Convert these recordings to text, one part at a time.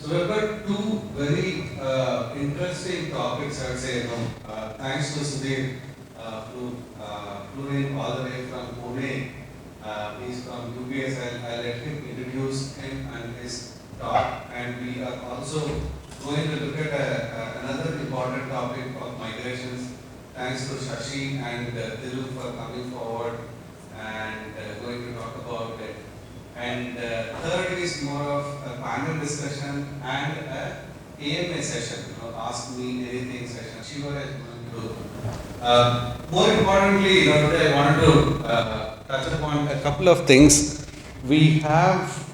So we've got two very interesting topics, I would say. Thanks to Sudhir, who flew in all the way from Pune. He's from UBS. I'll let him introduce him and his talk. And we are also going to look at another important topic of migrations. Thanks to Shashi and Thiru for coming forward and going to talk about it. And third is more of a panel discussion and a AMA session, ask me anything session. Shiva is going to do. More importantly, today I wanted to touch upon a couple of things. We have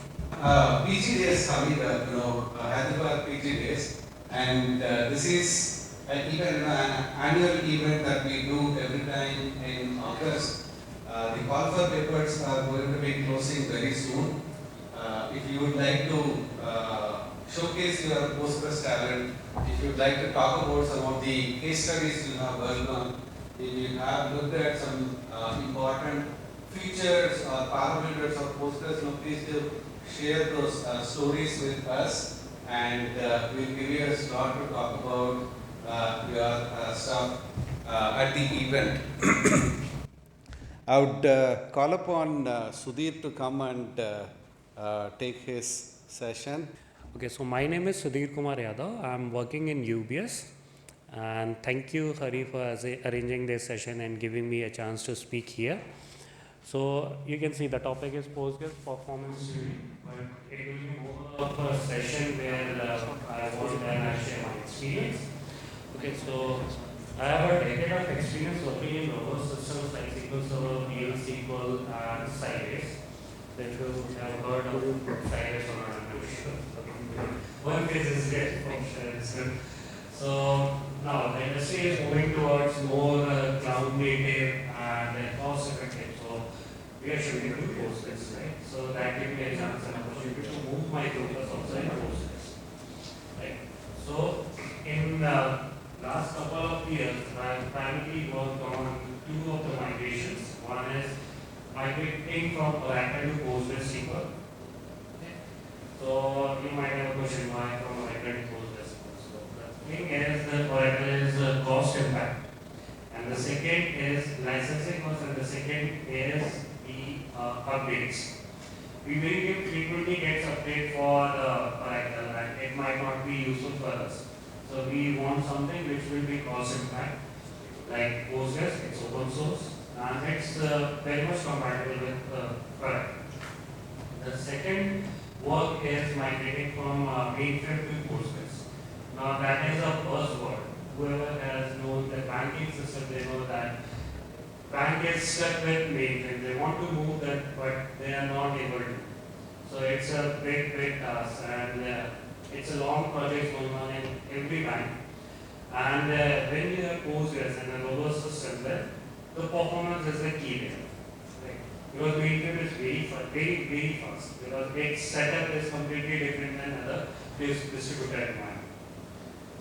PG days coming up, Hyderabad PG days, and this is an annual event that we do every time in August. The call for papers are going to be closing very soon. If you would like to showcase your Postgres talent, if you would like to talk about some of the case studies you have worked on, if you have looked at some important features or parameters of Postgres, please do share those stories with us, and we'll give you a slot to talk about your stuff at the event. I would call upon Sudhir to come and take his session. Okay, so my name is Sudhir Kumar Yadav. I'm working in UBS, and thank you, Hari, for arranging this session and giving me a chance to speak here. So you can see the topic is Postgres performance tuning, but it will be more of a session where I want to share my experience. Okay, so I have a decade of experience working in robust systems like SQL Server, PL/SQL, and Sybase. If you have heard of Sybase or not, I'm not sure. One case is good. So now the industry is moving towards more cloud native and cost effective. So we are shifting to Postgres, right? So that gives me a chance and opportunity to move my focus outside Postgres, right? So in last couple of years, I primarily worked on two of the migrations. One is migrating from Oracle to PostgreSQL. Okay. So you might have a question, why from Oracle to PostgreSQL? So the thing is that Oracle is cost impact, and the second is licensing cost, and the second is the updates. We very frequently get update for Oracle, and it might not be useful for us. So we want something which will be cost impact, like Postgres. It's open source and it's very much compatible with Oracle. The second work is migrating from mainframe to Postgres. Now that is a buzzword. Whoever has known the banking system, they know that bank is stuck with mainframe. They want to move that, but they are not able to. So it's a big task, and it's a long project going on in every bank. And when you have Postgres and a robust system, then the performance is the key there. Right? Because mainframe is very fast. Because its setup is completely different than other distributed environment.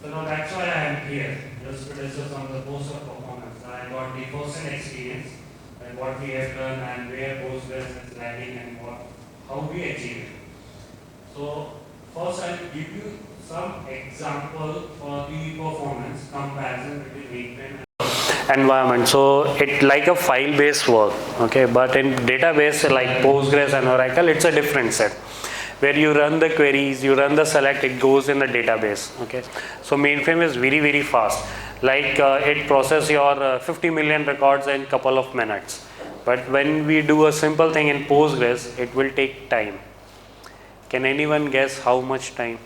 So now that's why I am here, just to discuss on the Postgres performance. I got the first-hand experience and what we have done and where Postgres is lagging and how we achieve it. So first, I will give you some example for the performance comparison between mainframe environment. So it like a file-based work, okay. But in database like Postgres and Oracle, it's a different set. Where you run the queries, you run the select, it goes in the database, okay. So mainframe is very fast. Like it processes your 50 million records in couple of minutes. But when we do a simple thing in Postgres, it will take time. Can anyone guess how much time?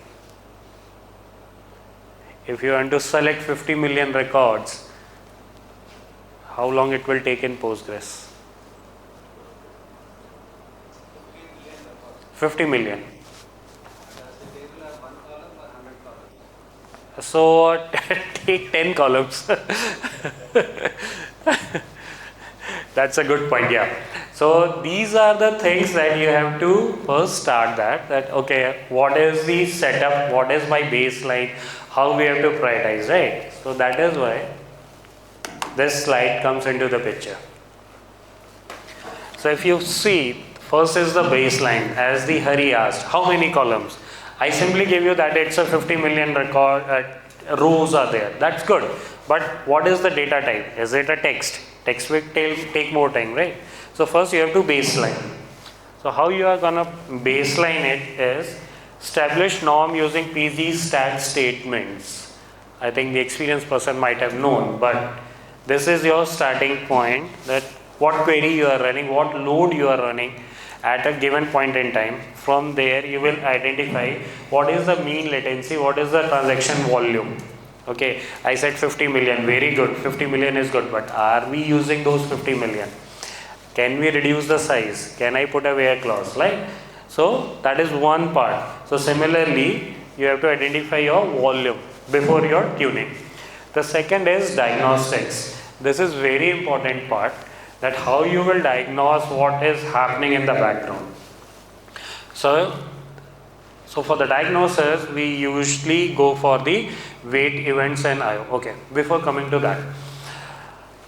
If you want to select 50 million records, how long it will take in Postgres? 50 million. So take 10 columns. That's a good point, yeah. So these are the things that you have to first start that okay, what is the setup, what is my baseline, how we have to prioritize, right? So that is why this slide comes into the picture. So if you see, first is the baseline, as the Hari asked, how many columns? I simply give you that it's a 50 million record rows are there. That's good. But what is the data type? Is it a text? Text will take more time, right? So first you have to baseline. So how you are gonna baseline it is establish norm using PG stat statements. I think the experienced person might have known, but this is your starting point, that what query you are running, what load you are running at a given point in time. From there you will identify what is the mean latency, what is the transaction volume. Okay, I said 50 million, very good, 50 million is good, but are we using those 50 million? Can we reduce the size? Can I put a where clause? Like, so that is one part. So similarly, you have to identify your volume before your tuning. The second is diagnostics. This is very important part, that how you will diagnose what is happening in the background. So for the diagnosis, we usually go for the wait events and IO. Okay, before coming to that.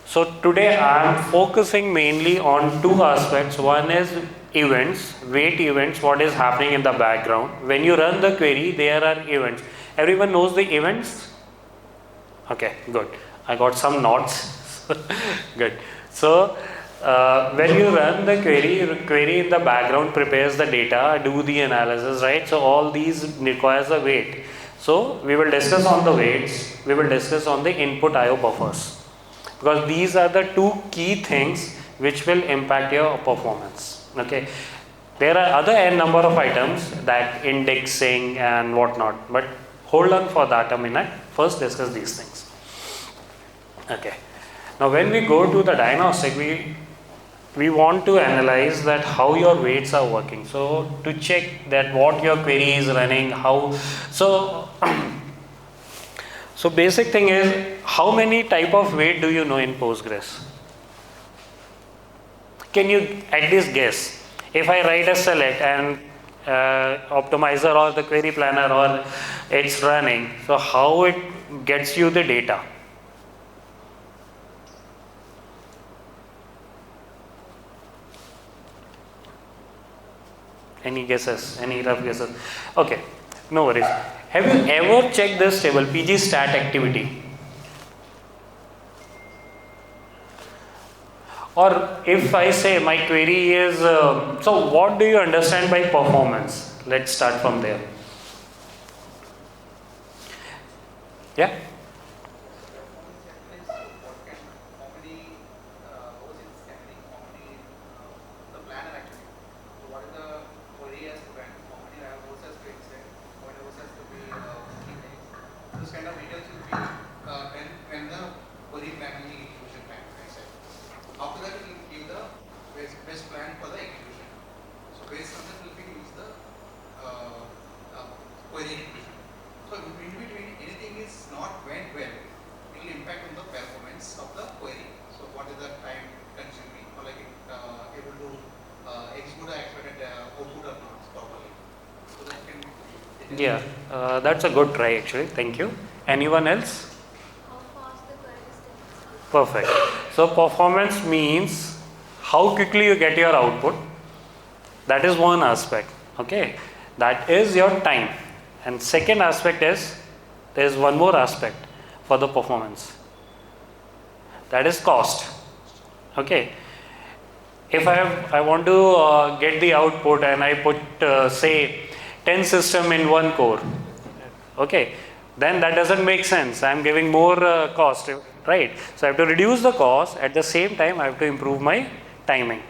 So today I am focusing mainly on two aspects. One is events, wait events, what is happening in the background. When you run the query, there are events. Everyone knows the events? Okay, good. I got some nods. Good. So when you run the query in the background prepares the data, do the analysis, right? So all these requires a wait. So we will discuss on the waits, we will discuss on the input IO buffers, because these are the two key things which will impact your performance. Okay, there are other n number of items, that indexing and whatnot, but hold on for that a minute. First discuss these things. Okay, now when we go to the diagnostic, we want to analyze that how your weights are working. So to check that what your query is running, how, so so basic thing is, how many type of weight do you know in Postgres? Can you at least guess? If I write a select and optimizer or the query planner or it's running, so how it gets you the data? Any guesses? Any rough guesses? Okay, no worries. Have you ever checked this table, PG stat activity? Or if I say my query is, so what do you understand by performance? Let's start from there. Yeah? Yeah, that's a good try actually. Thank you. Anyone else? Perfect. So performance means how quickly you get your output. That is one aspect. Okay, that is your time. And second aspect is, there is one more aspect for the performance. That is cost. Okay. If I want to get the output and I put say 10 system in one core, okay, then that doesn't make sense. I'm giving more cost, right? So I have to reduce the cost, at the same time I have to improve my timing.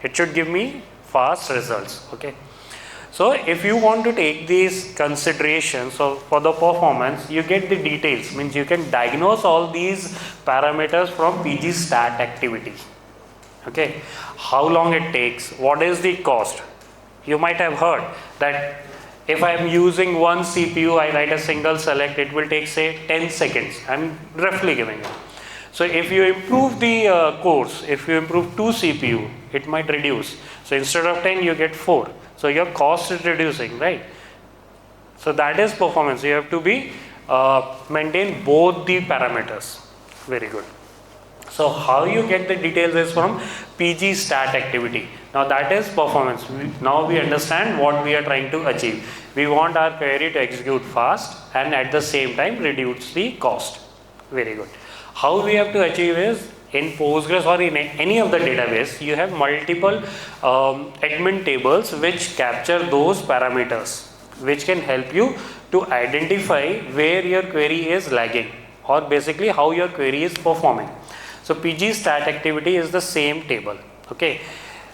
It should give me fast results. Okay, so if you want to take these considerations, so for the performance you get the details, means you can diagnose all these parameters from PG stat activity. Okay, how long it takes, what is the cost. You might have heard that if I am using one CPU, I write a single select, it will take say 10 seconds. I am roughly giving it. So if you improve the cores, if you improve 2 CPU, it might reduce. So instead of 10, you get 4. So your cost is reducing, right? So that is performance. You have to be maintain both the parameters. Very good. So how you get the details is from PG stat activity. Now that is performance. Now we understand what we are trying to achieve. We want our query to execute fast and at the same time reduce the cost. Very good. How we have to achieve is, in Postgres or in any of the database, you have multiple admin tables which capture those parameters, which can help you to identify where your query is lagging, or basically how your query is performing. So PG stat activity is the same table. Okay.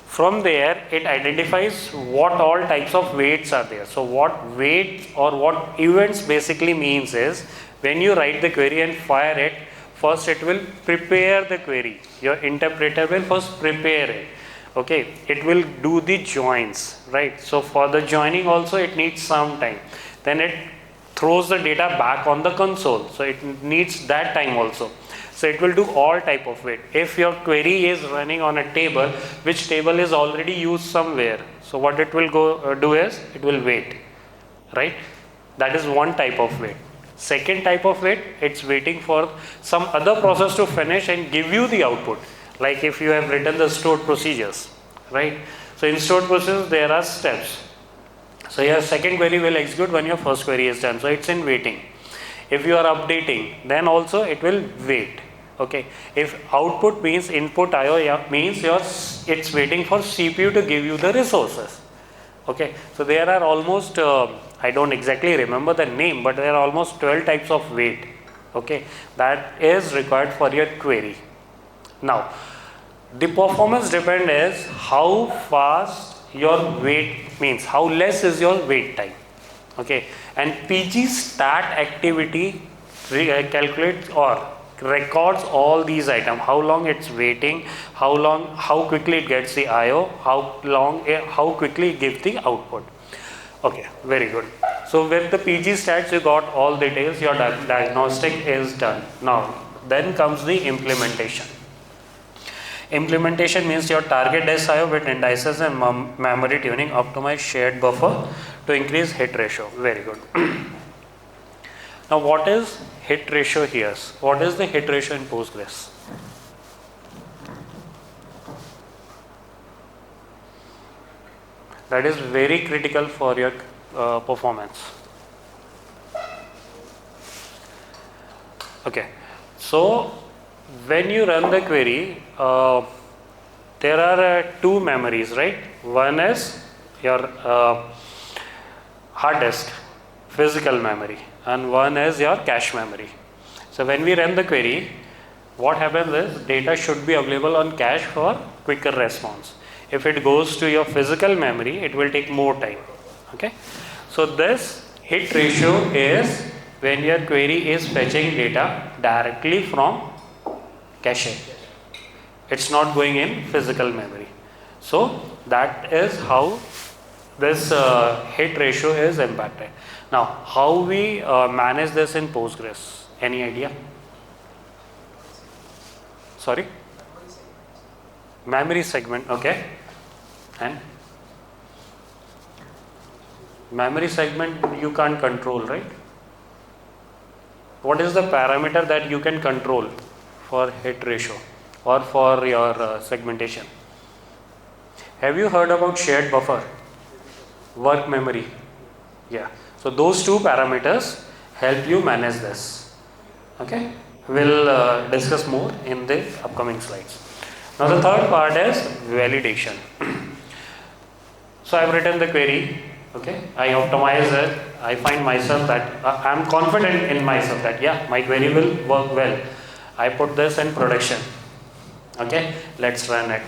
From there, it identifies what all types of waits are there. So what waits or what events basically means is, when you write the query and fire it, first it will prepare the query. Your interpreter will first prepare it. Okay, it will do the joins, right? So for the joining also it needs some time. Then it throws the data back on the console. So it needs that time also. So it will do all type of wait. If your query is running on a table, which table is already used somewhere, so what it will go do is, it will wait, right? That is one type of wait. Second type of wait, it's waiting for some other process to finish and give you the output. Like if you have written the stored procedures, right? So in stored procedures, there are steps. So your second query will execute when your first query is done. So it's in waiting. If you are updating, then also it will wait. Okay. If output means input IO, means it's waiting for CPU to give you the resources. Okay. So there are almost, I don't exactly remember the name, but there are almost 12 types of wait. Okay. That is required for your query. Now, the performance depend is how fast your wait means, how less is your wait time. Okay, and PG stat activity calculates or records all these items, how long it's waiting, how quickly it gets the IO, how quickly it gives the output. Okay, very good. So with the PG stats, you got all details, your diagnostic is done. Now, then comes the implementation. Implementation means your target disk IO with indices and memory tuning, optimize shared buffer to increase hit ratio. Very good. Now what is hit ratio here? What is the hit ratio in Postgres? That is very critical for your performance. Okay, so when you run the query, there are two memories, right? One is your hard disk, physical memory, and one is your cache memory. So when we run the query, what happens is, data should be available on cache for quicker response. If it goes to your physical memory, it will take more time. Okay, so this hit ratio is when your query is fetching data directly from cache. It's not going in physical memory. So that is how this hit ratio is impacted. Now, how we manage this in Postgres? Any idea? Sorry? Memory segment, okay. And memory segment you can't control, right? What is the parameter that you can control for hit ratio or for your segmentation? Have you heard about shared buffer, work memory? Yeah. So those two parameters help you manage this. Okay. We'll discuss more in the upcoming slides. Now the third part is validation. So I've written the query. Okay. I optimize it. I find myself that I'm confident in myself that yeah, my query will work well. I put this in production. Okay, let's run it.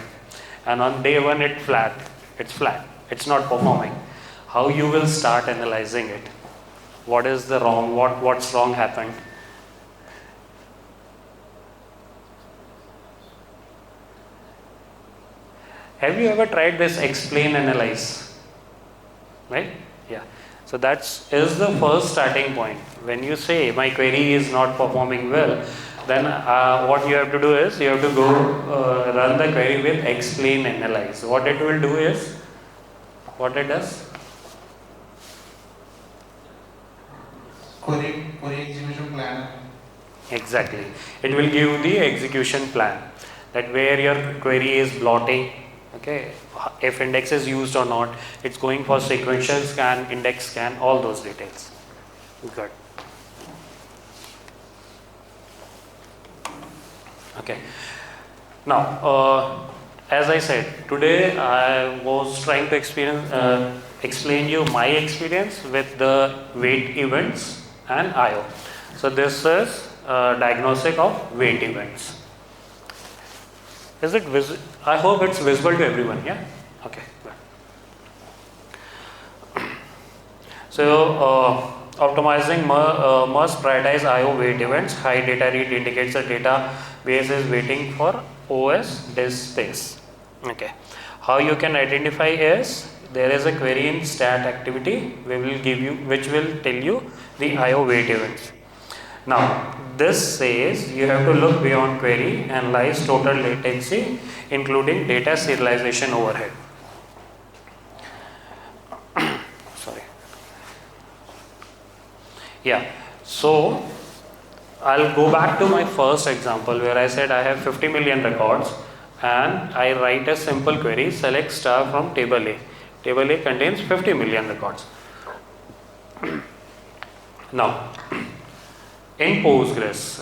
And on day one, it's flat. It's not performing. How you will start analyzing it? What is the wrong? What's wrong happened? Have you ever tried this explain analyze? Right? Yeah. So that is the first starting point. When you say my query is not performing well, then what you have to do is you have to go run the query with explain analyze. What it will do is, what it does? Query execution plan. Exactly. It will give the execution plan, that where your query is blotting, Okay, if index is used or not, it's going for sequential scan, index scan, all those details. Good. Okay. Now, as I said, today I was trying to explain you my experience with the wait events and IO. So this is diagnostic of wait events. Is it visible? I hope it's visible to everyone. Yeah. Okay. Good. So optimizing must prioritize IO wait events. High data read indicates the database is waiting for OS disk space. Okay. How you can identify is there is a query in stat activity which will tell you the IO wait events. Now this says you have to look beyond query, analyze total latency including data serialization overhead. Sorry. Yeah. So I'll go back to my first example where I said I have 50 million records and I write a simple query, select star from table A. Table A contains 50 million records. Now, in Postgres,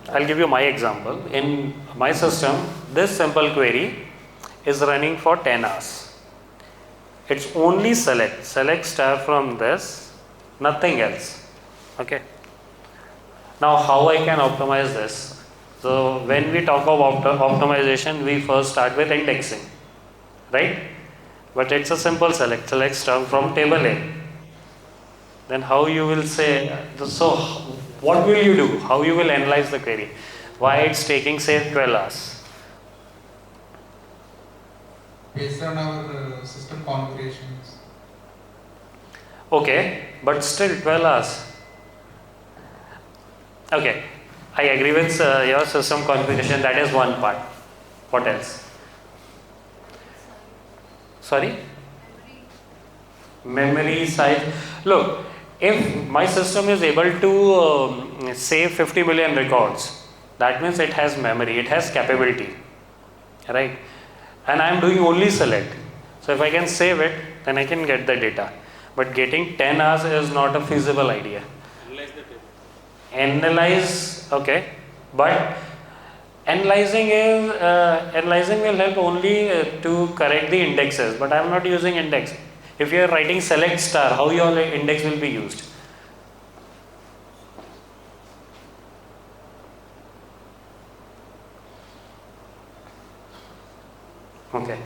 I'll give you my example. In my system, this simple query is running for 10 hours. It's only select star from this, nothing else. Okay. Now, how I can optimize this? So, when we talk about optimization, we first start with indexing, right? But it's a simple select star from table A. Then how you will say, so what will you do? How you will analyze the query? Why it's taking say 12 hours? Based on our system configurations. Okay, but still 12 hours. Okay, I agree with your system configuration. That is one part. What else? Sorry? Memory size. Look, if my system is able to save 50 million records, that means it has memory, it has capability, right? And I am doing only select. So if I can save it, then I can get the data. But getting 10 hours is not a feasible idea. Analyze, okay, but analyzing will help only to correct the indexes, but I am not using index. If you are writing select star, how your index will be used? Okay,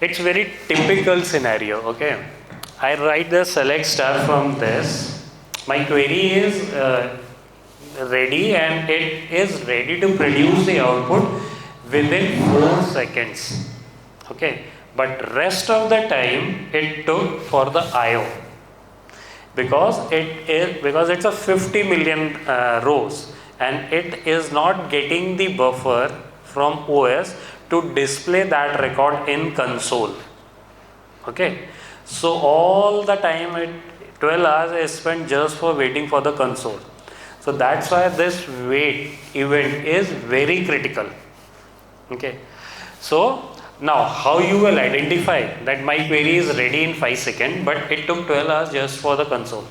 it's very typical scenario. Okay, I write the select star from this. My query is ready and it is ready to produce the output within 4 seconds. Okay, but rest of the time it took for the IO because it's a 50 million rows and it is not getting the buffer from OS to display that record in console. Okay, so all the time 12 hours is spent just for waiting for the console. So that's why this wait event is very critical. Okay, so now how you will identify that my query is ready in 5 seconds but it took 12 hours just for the console?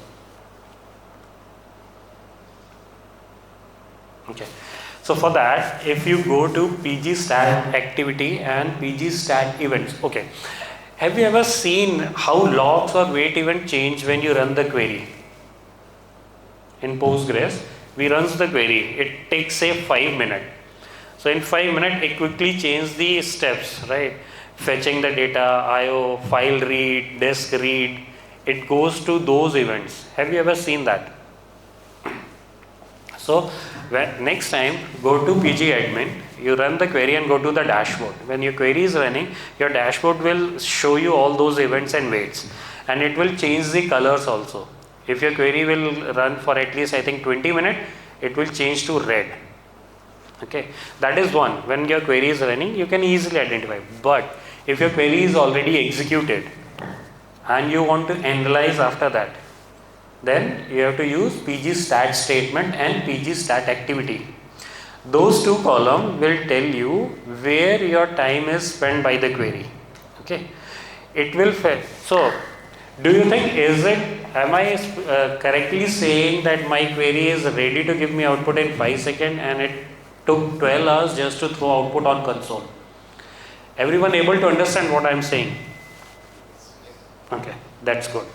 Okay, so for that, if you go to PG stat activity and PG stat events, okay, have you ever seen how logs or wait event change when you run the query? In Postgres, we runs the query. It takes say 5 minutes. So in 5 minutes, it quickly changes the steps, right? Fetching the data, IO, file read, disk read. It goes to those events. Have you ever seen that? So next time, go to PG admin. You run the query and go to the dashboard. When your query is running, your dashboard will show you all those events and waits, and it will change the colors also. If your query will run for at least I think 20 minutes, it will change to red. Okay, that is one. When your query is running, you can easily identify. But if your query is already executed and you want to analyze after that, then you have to use PG stat statement and PG stat activity. Those two columns will tell you where your time is spent by the query. Okay, it will so do you think, am I correctly saying that my query is ready to give me output in 5 seconds and it took 12 hours just to throw output on console? Everyone able to understand what I am saying? Okay, that's good.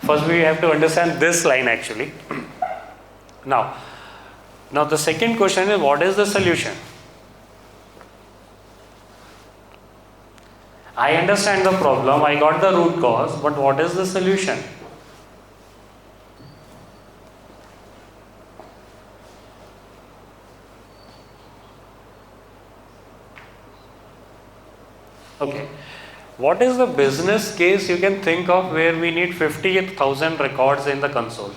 First we have to understand this line actually. Now the second question is, what is the solution? I understand the problem, I got the root cause, but what is the solution? Okay. What is the business case you can think of where we need 50,000 records in the console?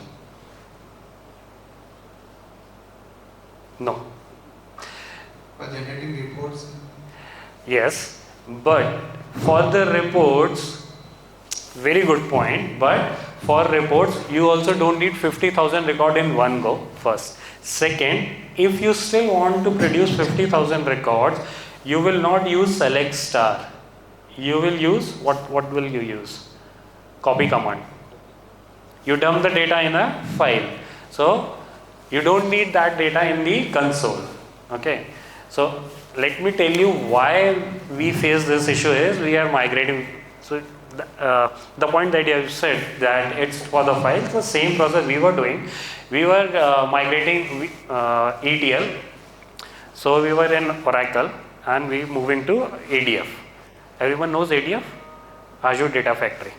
No. For generating reports. Yes, but for the reports, very good point, but for reports you also don't need 50,000 record in one go, first. Second, if you still want to produce 50,000 records, you will not use select star. You will use, what will you use? Copy command. You dump the data in a file. So you don't need that data in the console. Okay. So let me tell you why we face this issue is we are migrating. So the point that you have said that it's for the files, the same process we were doing. We were migrating ETL. So we were in Oracle and we moving to ADF. Everyone knows ADF? Azure Data Factory.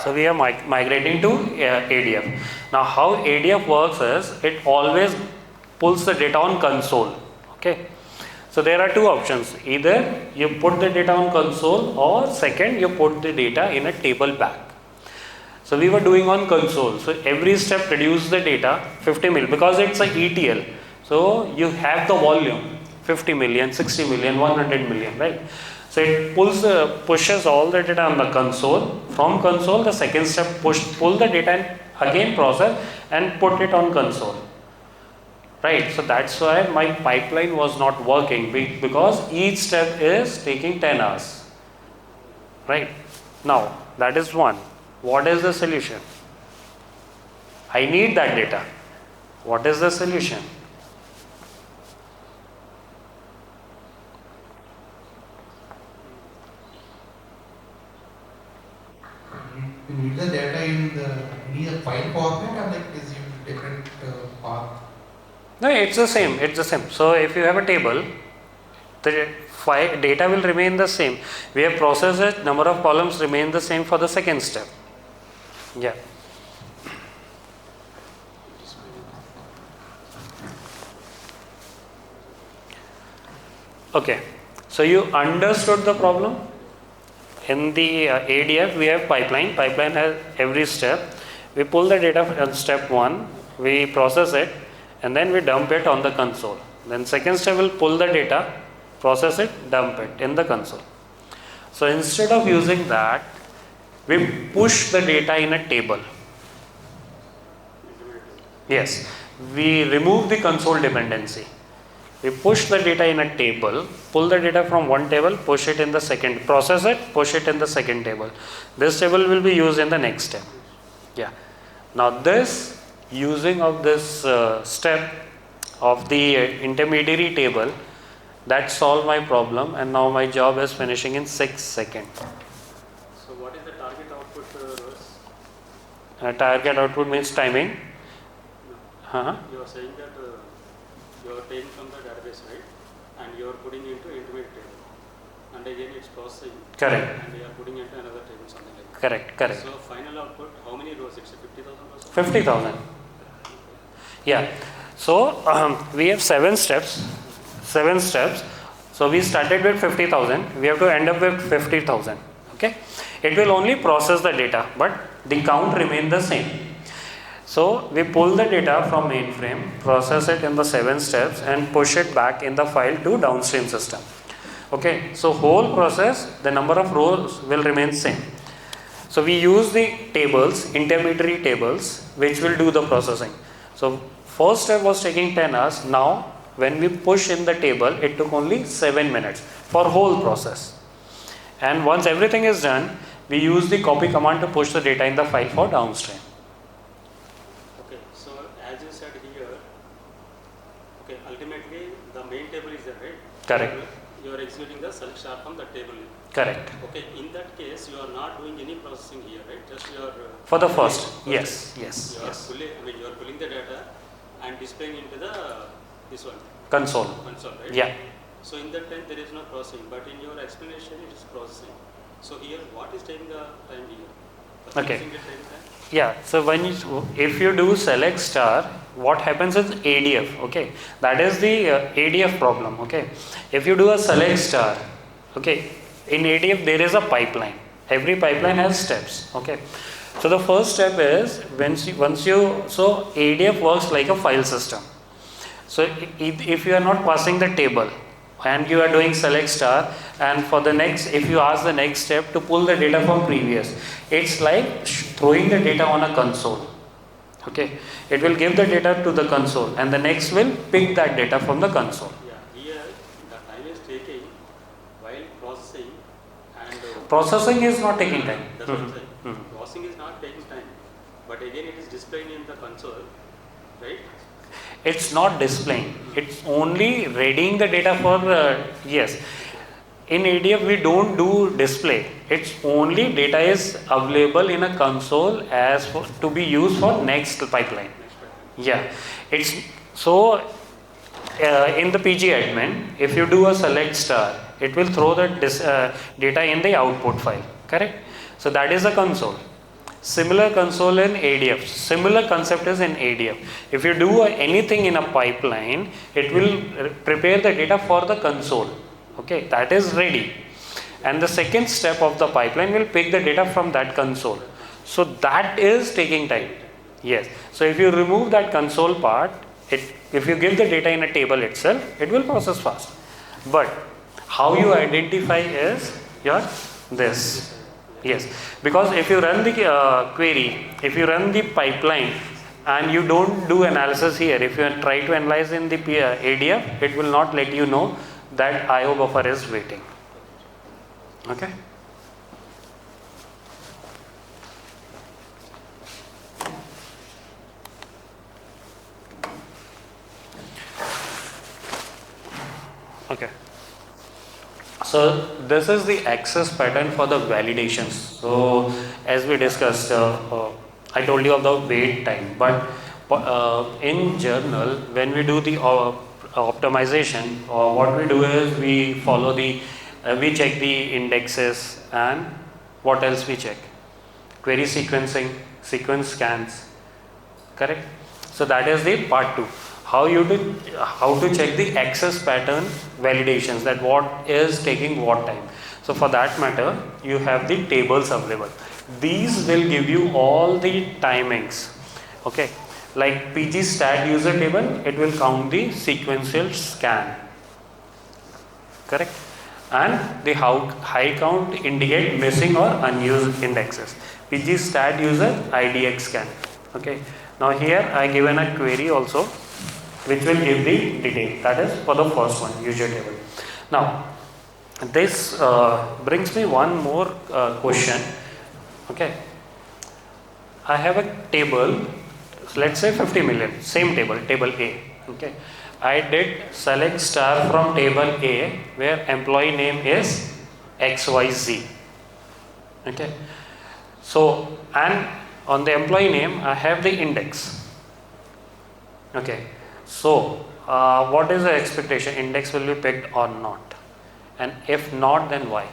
So we are migrating to ADF. Now how ADF works is it always pulls the data on console. Okay. So there are two options. Either you put the data on console, or second you put the data in a table back. So we were doing on console. So every step produce the data 50 million because it's a ETL. So you have the volume 50 million, 60 million, 100 million, right? So it pushes all the data on the console. From console, the second step pull the data and again process and put it on console. Right, so that's why my pipeline was not working because each step is taking 10 hours. Right, now that is one. What is the solution? I need that data. What is the solution? You need the data in the file format, or like is it different path? No, it's the same. It's the same. So if you have a table, the data will remain the same. We have processed it. Number of columns remain the same for the second step. Yeah. Okay. So you understood the problem. In the ADF, we have pipeline. Pipeline has every step. We pull the data on step 1. We process it. And then we dump it on the console. Then second step will pull the data, process it, dump it in the console. So instead of using that, we push the data in a table. Yes, we remove the console dependency. We push the data in a table, pull the data from one table, push it in the second, process it, push it in the second table. This table will be used in the next step. Yeah. Now this using of this step of the intermediary table, that solved my problem, and now my job is finishing in 6 seconds. So what is the target output, Rohit? Target output means timing. You are saying that you are taking from the database, right? And you are putting into intermediate table. And again it's processing. Correct. And you are putting into another table, something like that. Correct. So final output, how many rows? It's 50,000 rows? 50,000. Yeah. So we have 7 steps. So we started with 50,000. We have to end up with 50,000. Okay. It will only process the data, but the count remain the same. So we pull the data from mainframe, process it in the 7 steps, and push it back in the file to downstream system. Okay. So whole process, the number of rows will remain same. So we use the tables, intermediary tables, which will do the processing. So first step was taking 10 hours. Now when we push in the table, it took only 7 minutes for whole process. And once everything is done, we use the copy command to push the data in the file for downstream. Okay, so as you said here, okay, ultimately the main table is there, right? Correct. You are executing the select star from the table. Correct. Okay, in that case, you are not doing any processing here, right? Just you are For the first, yes. you are you are pulling the data and displaying into the this one Console. right? Yeah. So in that time there is no processing, but in your explanation it is processing. So here, what is taking the time here? The Okay. processing is taking time? Yeah, so if you do select star, what happens is ADF, okay, that is the ADF problem, okay. If you do a select star, okay, in ADF there is a pipeline. Every pipeline has steps, okay. So the first step is so ADF works like a file system. So if you are not passing the table and you are doing select star, and for the next, if you ask the next step to pull the data from previous, it's like throwing the data on a console. Okay, it will give the data to the console and the next will pick that data from the console. Yeah, here the time is taking while processing and Processing is not taking time. that's what I'm saying. Processing is not taking time, but again it is displaying in the console, right? It's not displaying, it's only readying the data for yes. In ADF we don't do display, it's only data is available in a console as for, to be used for next pipeline. Yeah, it's so in the PG admin, if you do a select star, it will throw the data in the output file, correct? So that is a console. Similar console in ADF, similar concept is in ADF. If you do anything in a pipeline, it will prepare the data for the console, okay, that is ready. And the second step of the pipeline will pick the data from that console. So that is taking time. Yes. So if you remove that console part, if you give the data in a table itself, it will process fast. But how you identify is your this. Yes, because if you run the query, if you run the pipeline and you don't do analysis here, if you try to analyze in the ADF, it will not let you know that IO buffer is waiting. Okay. Okay. So this is the access pattern for the validations. So as we discussed, I told you of the wait time, but in journal, when we do the optimization, what we do is we follow we check the indexes, and what else we check? Query sequencing, sequence scans, correct? So that is the part 2. How to check the access pattern validations, that what is taking what time. So for that matter, you have the tables available. These will give you all the timings. Okay, like PG stat user table, it will count the sequential scan, correct? And the high count indicate missing or unused indexes. PG stat user IDX scan. Okay. Now here I given a query also, which will give the detail. That is for the first one, user table. Now, this brings me one more question. Okay, I have a table, let's say 50 million, same table, table A. Okay, I did select star from table A where employee name is XYZ. Okay, so and on the employee name I have the index. Okay. So, what is the expectation? Index will be picked or not? And if not, then why?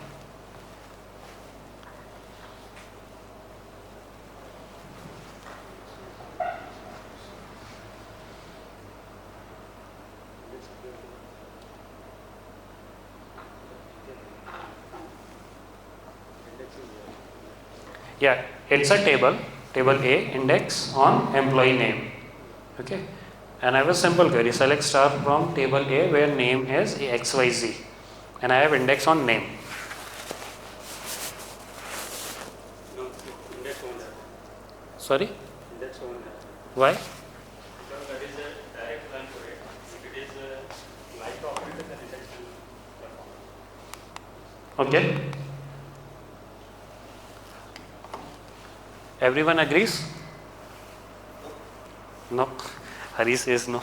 Yeah, it's a table A, index on employee name. Okay. And I have a simple query, select star from table A where name is XYZ, and I have index on name. No, index on that. Sorry? Index on that. Why? Because that is a direct line for it. If it is the index will perform. Okay. Everyone agrees? No. Hari says no.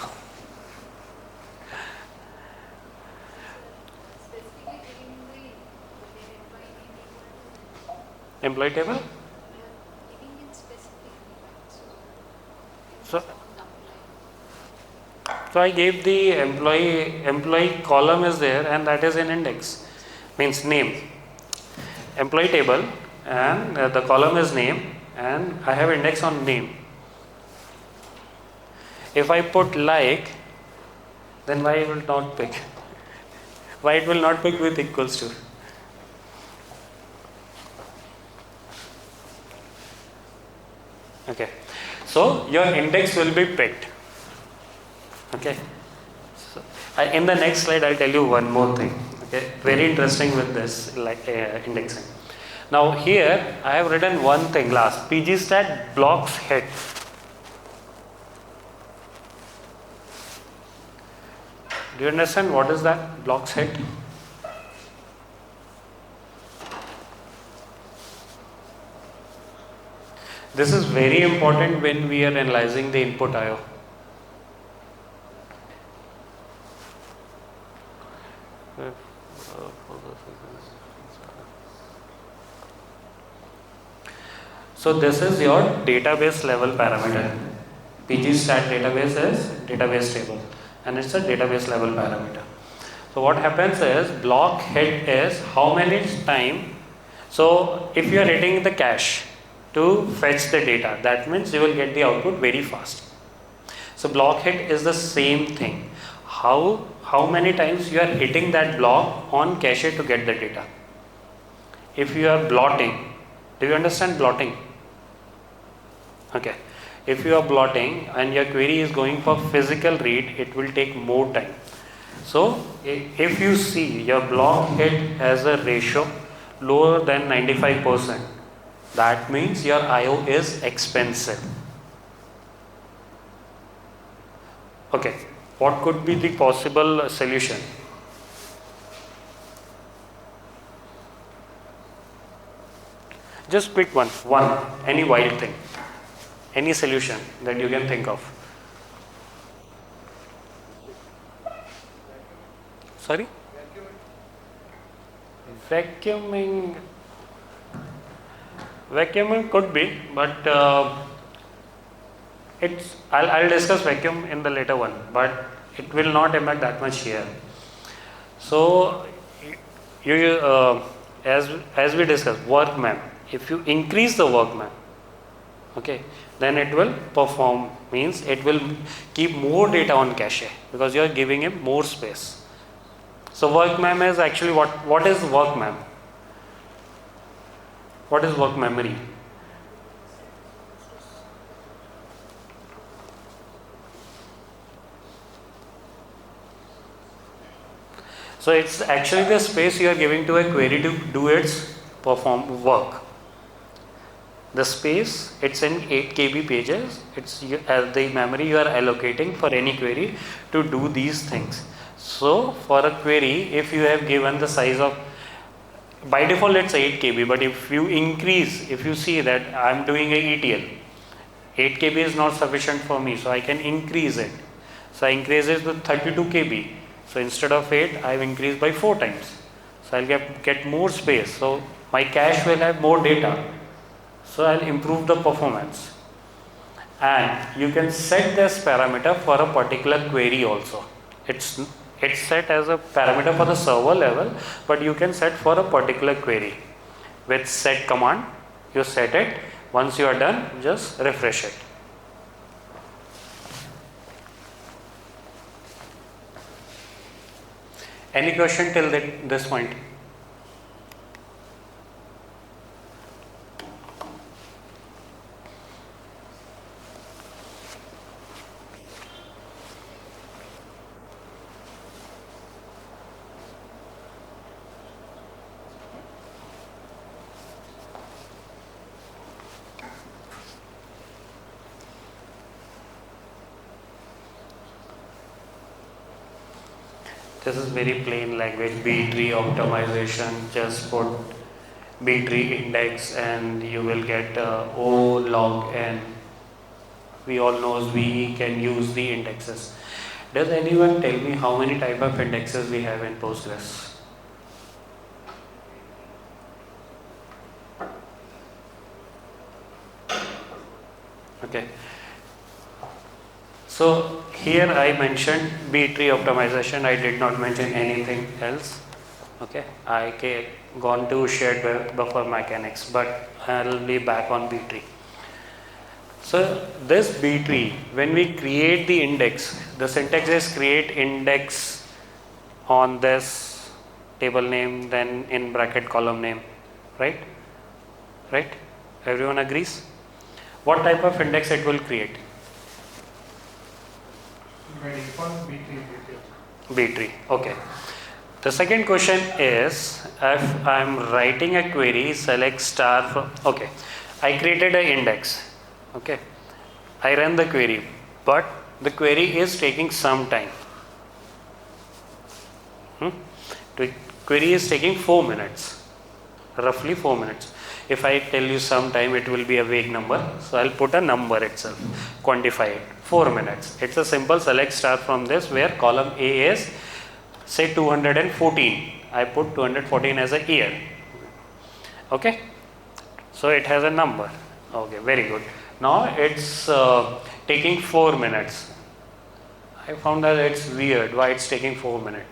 Employee table? So, so I gave the employee column is there, and that is an index, means name. Employee table, and the column is name, and I have index on name. If I put like, then why it will not pick? Why it will not pick with equals to? Okay, so your index will be picked. Okay, so in the next slide I'll tell you one more thing. Okay, very interesting with this like indexing. Now here I have written one thing last, pgstat blocks head. Do you understand what is that blocks head? This is very important when we are analyzing the input IO. So this is your database level parameter. PGStat database is database table, and it's a database level parameter. So what happens is block head is how many time. So if you are hitting the cache to fetch the data, that means you will get the output very fast. So block head is the same thing. How many times you are hitting that block on cache to get the data. If you are blotting, do you understand blotting? Okay. If you are blotting and your query is going for physical read, it will take more time. So if you see your block head has a ratio lower than 95%, that means your IO is expensive. Okay, what could be the possible solution? Just pick one, any wild thing, any solution that you can think of. Sorry? Vacuuming could be, but I'll discuss vacuum in the later one, but it will not impact that much here. So as we discussed, work map. If you increase the work map, okay, then it will perform, means it will keep more data on cache because you are giving him more space. So work mem is actually what is work mem? What is work memory? So it's actually the space you are giving to a query to do its perform work. The space, it's in 8 KB pages, it's the memory you are allocating for any query to do these things. So for a query, if you have given the size of, by default it's 8 KB, but if you increase, if you see that I am doing a ETL, 8 KB is not sufficient for me, so I can increase it. So I increase it to 32 KB. So instead of 8, I have increased by 4 times. So I'll get more space. So my cache will have more data. So I'll improve the performance. And you can set this parameter for a particular query also. It's set as a parameter for the server level, but you can set for a particular query. With set command, you set it. Once you are done, just refresh it. Any question till this point? This is very plain language, B-tree optimization. Just put B-tree index and you will get O log n. We all know we can use the indexes. Does anyone tell me how many type of indexes we have in Postgres? Okay. So here I mentioned B-tree optimization. I did not mention anything else. Okay. I gone to shared buffer mechanics, but I'll be back on B-tree. So this B-tree, when we create the index, the syntax is create index on this table name, then in bracket column name, right? Right? Everyone agrees? What type of index it will create? By default, B3. B-tree. Okay. The second question is, if I am writing a query, select star from, okay, I created an index. Okay, I run the query, but the query is taking some time. The query is taking 4 minutes, roughly 4 minutes. If I tell you some time, it will be a vague number, so I'll put a number itself, quantify it, 4 minutes. It's a simple select star from this, where column A is say 214. I put 214 as a year. Okay, so it has a number. Okay, very good. Now it's taking 4 minutes. I found that it's weird why it's taking 4 minutes.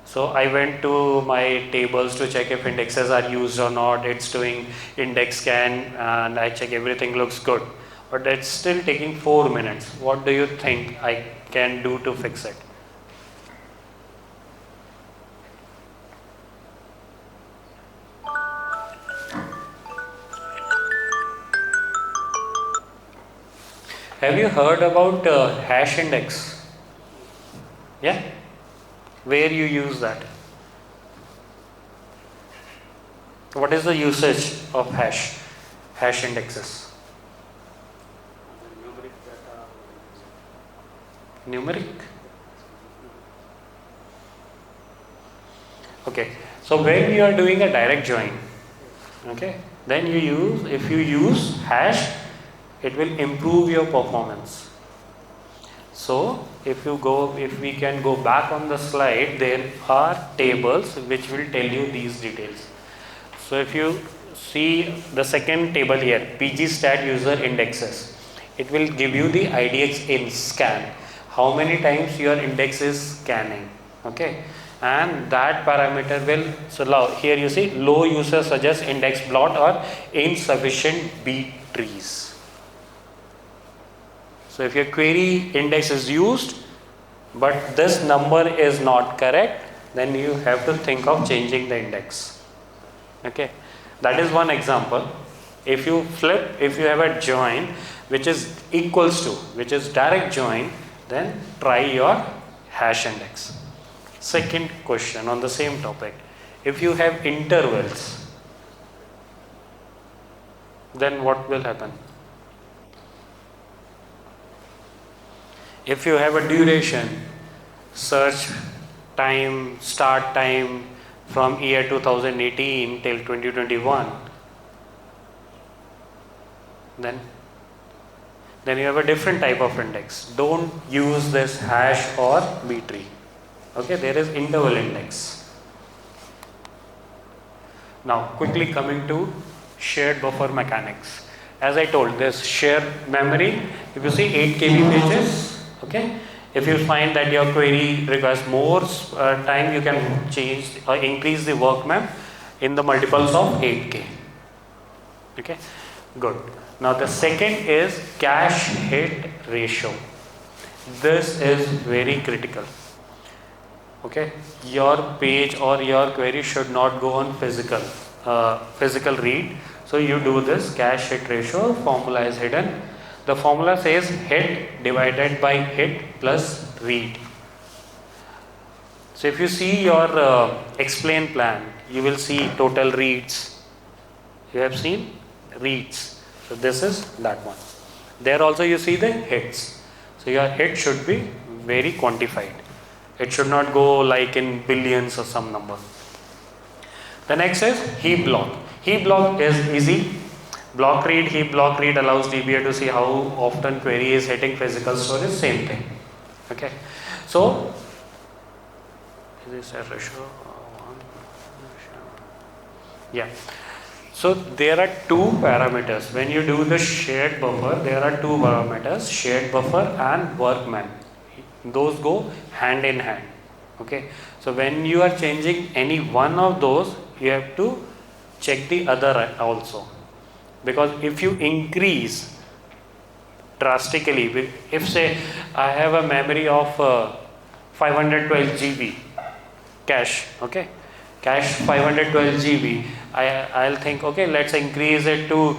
So I went to my tables to check if indexes are used or not. It's doing index scan and I check everything looks good. But it's still taking 4 minutes. What do you think I can do to fix it? Have you heard about hash index? Yeah? Where you use that? What is the usage of hash indexes? Numeric data. Numeric? Okay, so when you are doing a direct join, okay, then if you use hash, it will improve your performance. So if we can go back on the slide, there are tables which will tell you these details. So if you see the second table here, PG stat user indexes, it will give you the IDX in scan, how many times your index is scanning, okay, and that parameter will, so here you see low user suggests index plot or insufficient B trees. So if your query index is used, but this number is not correct, then you have to think of changing the index. Okay, that is one example. If you have a join which is equals to, which is direct join, then try your hash index. Second question on the same topic. If you have intervals, then what will happen? If you have a duration, search time, start time from year 2018 till 2021, then you have a different type of index. Don't use this hash or B tree. Okay, there is interval index. Now quickly coming to shared buffer mechanics. As I told, this shared memory, if you see 8 KB pages, okay, if you find that your query requires more time, you can change or increase the work map in the multiples of 8K. Okay, good. Now the second is cache hit ratio. This is very critical. Okay, your page or your query should not go on physical read. So you do this cache hit ratio, formula is hidden. The formula says hit divided by hit plus read. So if you see your explain plan, you will see total reads. You have seen reads. So this is that one. There also you see the hits. So your hit should be very quantified. It should not go like in billions or some number. The next is heap block. Heap block is easy. Block read, heap block read allows DBA to see how often query is hitting physical storage, same thing. Okay. So, is this a ratio? Yeah. So there are two parameters. When you do the shared buffer, there are two parameters, shared buffer and workman. Those go hand in hand. Okay. So when you are changing any one of those, you have to check the other also. Because if you increase drastically, if say I have a memory of 512 GB cache, okay, cache 512 GB, I'll think, okay, let's increase it to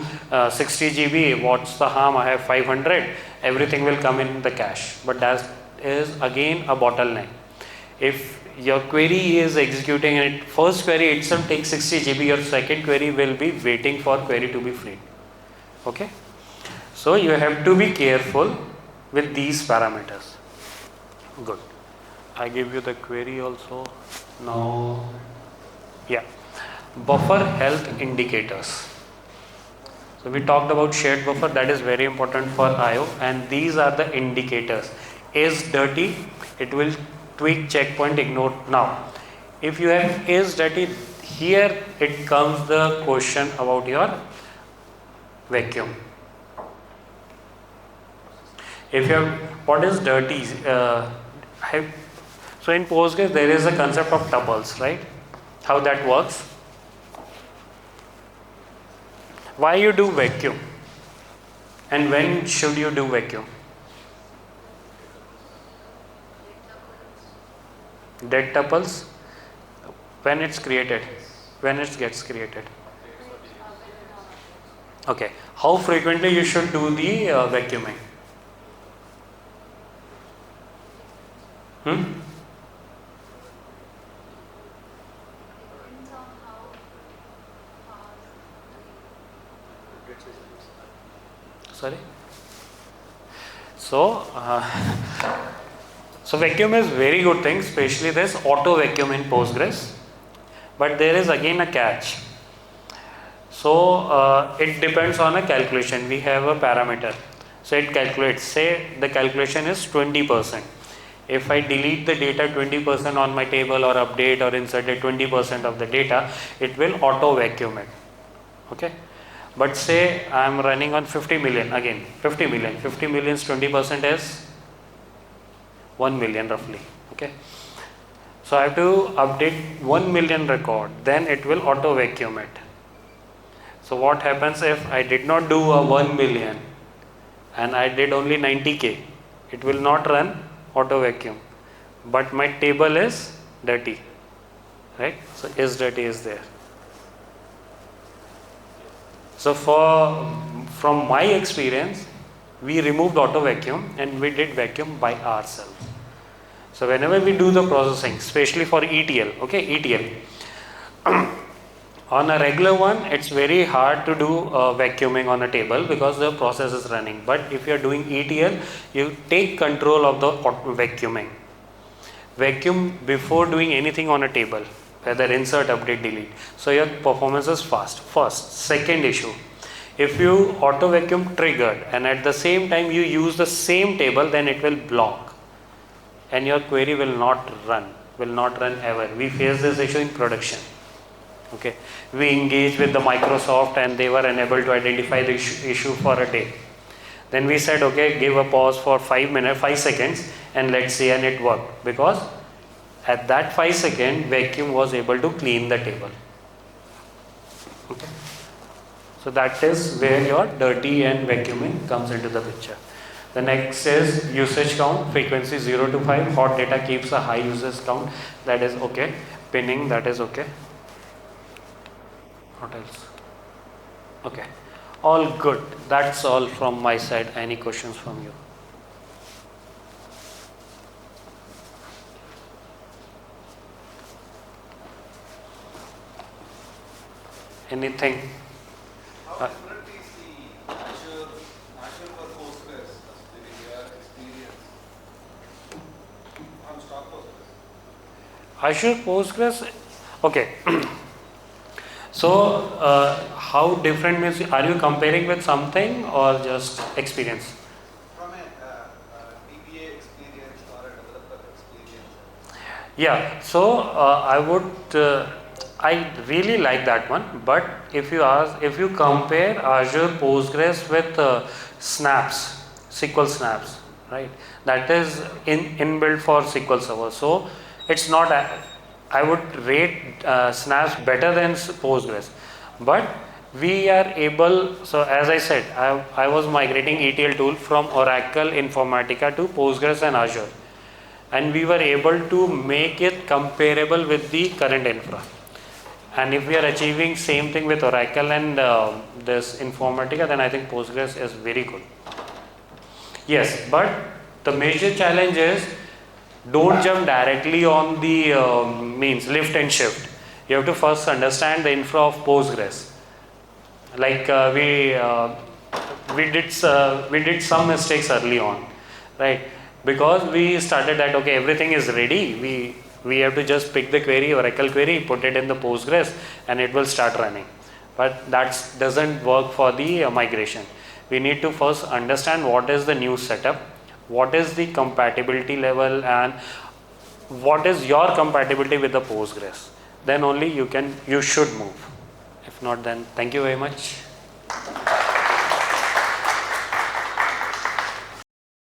60 GB. What's the harm? I have 500. Everything will come in the cache. But that is again a bottleneck. If your query is executing and first query itself takes 60 GB, your second query will be waiting for query to be freed. Okay. So you have to be careful with these parameters. Good. I give you the query also. Now, yeah. Buffer health indicators. So we talked about shared buffer, that is very important for IO, and these are the indicators. Is dirty, it will tweak checkpoint ignore. Now, if you have is dirty, here it comes the question about your vacuum. If you have, what is dirty? So in Postgres there is a concept of tuples, right? How that works? Why you do vacuum? And when should you do vacuum? Dead tuples? When it's created? When it gets created? Okay. How frequently you should do the vacuuming? Sorry. So vacuum is very good thing, especially this auto vacuum in Postgres, but there is again a catch. So it depends on a calculation. We have a parameter, so it calculates. Say the calculation is 20%. If I delete the data 20% on my table or update or inserted 20% of the data, it will auto vacuum it. Okay. But say I am running on 50 million, again 50 million, 50 million's 20% is 1 million roughly. Okay. So I have to update 1 million record, then it will auto vacuum it. So what happens if I did not do a 1 million and I did only 90K? It will not run auto vacuum, but my table is dirty, right? So is dirty is there. So from my experience, we removed auto vacuum and we did vacuum by ourselves. So whenever we do the processing, especially for ETL, okay, ETL, on a regular one, it's very hard to do vacuuming on a table because the process is running. But if you are doing ETL, you take control of the vacuuming. Vacuum before doing anything on a table, whether insert, update, delete. So your performance is fast. First. Second issue, if you auto vacuum triggered and at the same time you use the same table, then it will block and your query will not run ever. We face this issue in production. Okay, we engaged with the Microsoft and they were unable to identify the issue for a day. Then we said, okay, give a pause for 5 seconds and let's see, and it worked because at that 5 second vacuum was able to clean the table. Okay. So that is where your dirty and vacuuming comes into the picture. The next is usage count, frequency 0 to 5. Hot data keeps a high usage count, that is okay. Pinning, that is okay. What else? Okay, all good. That's all from my side. Any questions from you? Anything? How different is the Azure for Postgres during your experience on stock Postgres? Azure Postgres, okay. So, how different means, are you comparing with something or just experience? From a DBA experience or a developer experience. Yeah, so I really like that one. But if you compare Azure Postgres with Snaps, SQL Snaps, right? That is inbuilt for SQL Server. So it's not. I would rate Snaps better than Postgres, but we are able. So as I said, I was migrating ETL tool from Oracle Informatica to Postgres and Azure, and we were able to make it comparable with the current infra. And if we are achieving same thing with Oracle and this Informatica, then I think Postgres is very good. Yes, but the major challenge is, don't jump directly on the means lift and shift. You have to first understand the infra of Postgres. Like we did some mistakes early on, right? Because we started that, okay, everything is ready. We have to just pick the query, Oracle query, put it in the Postgres, and it will start running. But that doesn't work for the migration. We need to first understand what is the new setup, what is the compatibility level, and what is your compatibility with the Postgres. Then only you should move. If not, then thank you very much.